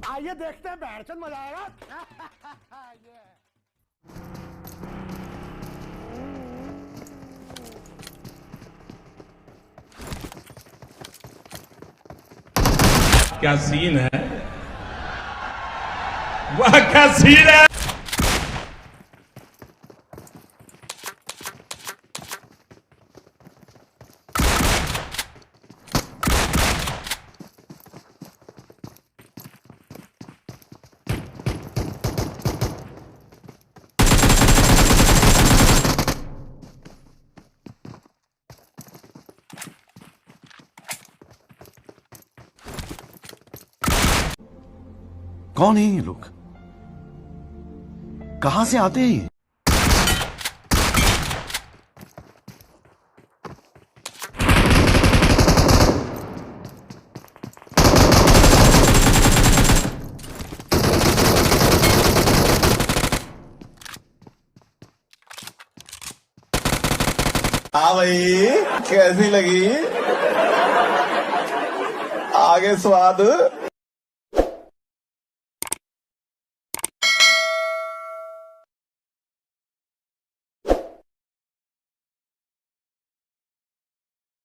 आइए देखते हैं, बैठचंद मजा आएगा। क्या सीन है, वाह क्या सीन है। कौन है ये लोग? कहां से आते हैं ये? हाँ भाई, कैसी लगी? आगे स्वाद